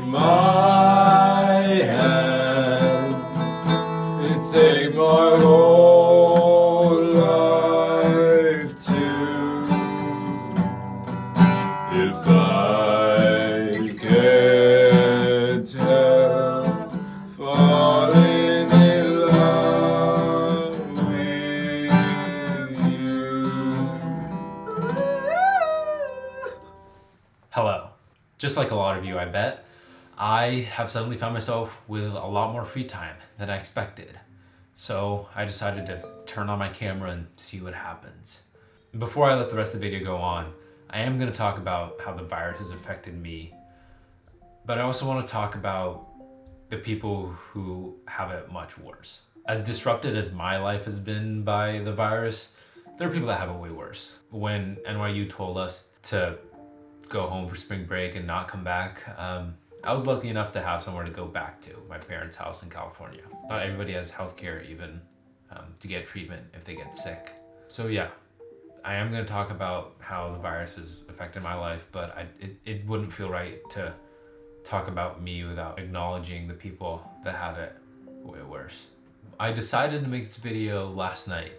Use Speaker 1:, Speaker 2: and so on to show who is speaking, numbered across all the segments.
Speaker 1: My hand, it take my whole life too. If I can't help falling in love with you.
Speaker 2: Hello. Just like a lot of you, I bet, I have suddenly found myself with a lot more free time than I expected. So I decided to turn on my camera and see what happens. Before I let the rest of the video go on, I am going to talk about how the virus has affected me, but I also want to talk about the people who have it much worse. As disrupted as my life has been by the virus, there are people that have it way worse. When NYU told us to go home for spring break and not come back, I was lucky enough to have somewhere to go back to, my parents' house in California. Not everybody has healthcare even to get treatment if they get sick. So yeah, I am going to talk about how the virus has affected my life, but it wouldn't feel right to talk about me without acknowledging the people that have it way worse. I decided to make this video last night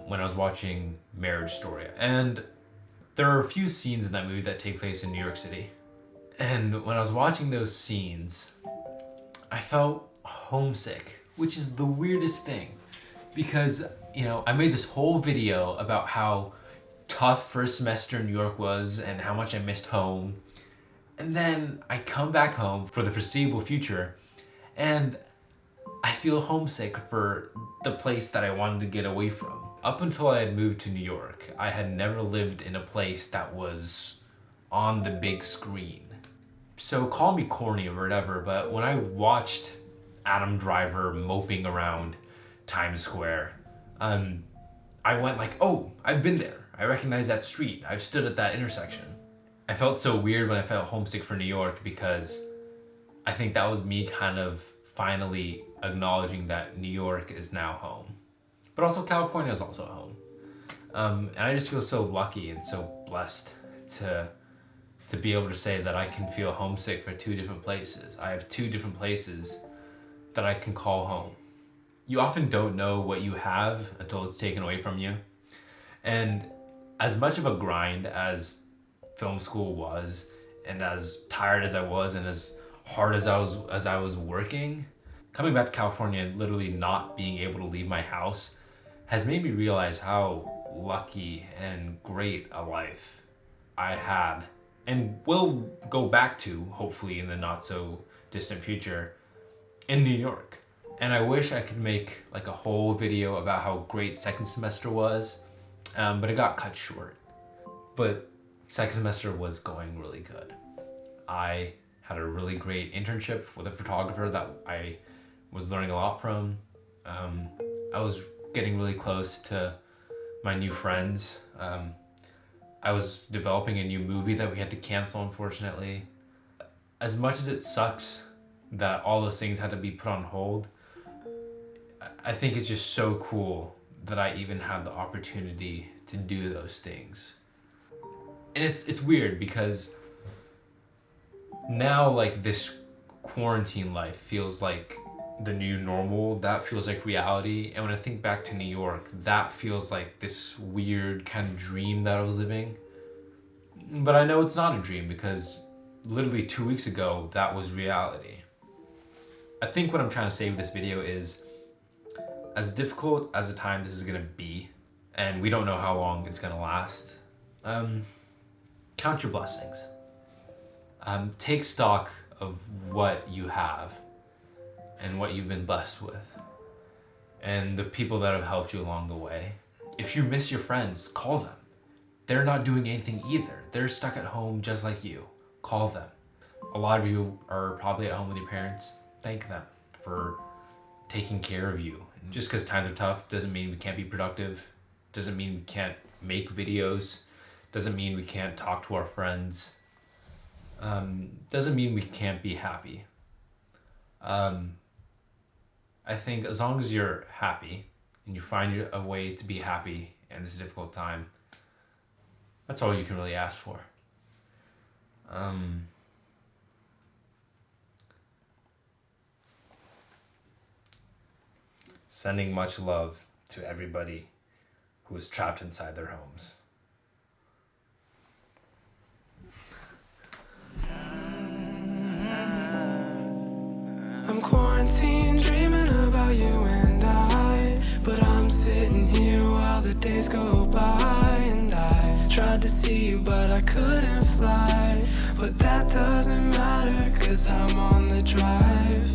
Speaker 2: when I was watching Marriage Story, and there are a few scenes in that movie that take place in New York City. And when I was watching those scenes, I felt homesick, which is the weirdest thing. Because, I made this whole video about how tough first semester in New York was and how much I missed home. And then I come back home for the foreseeable future and I feel homesick for the place that I wanted to get away from. Up until I had moved to New York, I had never lived in a place that was on the big screen. So call me corny or whatever, but when I watched Adam Driver moping around Times Square, I went like, oh, I've been there. I recognize that street. I've stood at that intersection. I felt so weird when I felt homesick for New York because I think that was me kind of finally acknowledging that New York is now home. But also California is also home. And I just feel so lucky and so blessed to be able to say that I can feel homesick for two different places. I have two different places that I can call home. You often don't know what you have until it's taken away from you. And as much of a grind as film school was, and as tired as I was, and as hard as I was working, coming back to California and literally not being able to leave my house has made me realize how lucky and great a life I had and will go back to, hopefully in the not so distant future, in New York. And I wish I could make like a whole video about how great second semester was, but it got cut short. But second semester was going really good. I had a really great internship with a photographer that I was learning a lot from. I was getting really close to my new friends. I was developing a new movie that we had to cancel, unfortunately. As much as it sucks that all those things had to be put on hold, I think it's just so cool that I even had the opportunity to do those things. And it's weird because now like this quarantine life feels like the new normal. That feels like reality. And when I think back to New York, that feels like this weird kind of dream that I was living. But I know it's not a dream because literally 2 weeks ago, that was reality. I think what I'm trying to say with this video is, as difficult as a time this is gonna be, and we don't know how long it's gonna last, count your blessings. Take stock of what you have and what you've been blessed with and the people that have helped you along the way. If you miss your friends, call them. They're not doing anything either. They're stuck at home just like you. Call them. A lot of you are probably at home with your parents. Thank them for taking care of you. Just because times are tough doesn't mean we can't be productive, doesn't mean we can't make videos, doesn't mean we can't talk to our friends, doesn't mean we can't be happy. I think as long as you're happy and you find a way to be happy in this difficult time, that's all you can really ask for. Sending much love to everybody who is trapped inside their homes.
Speaker 3: I'm quarantined dreaming about you and I, but I'm sitting here while the days go by. And I tried to see you but I couldn't fly, but that doesn't matter 'cause I'm on the drive.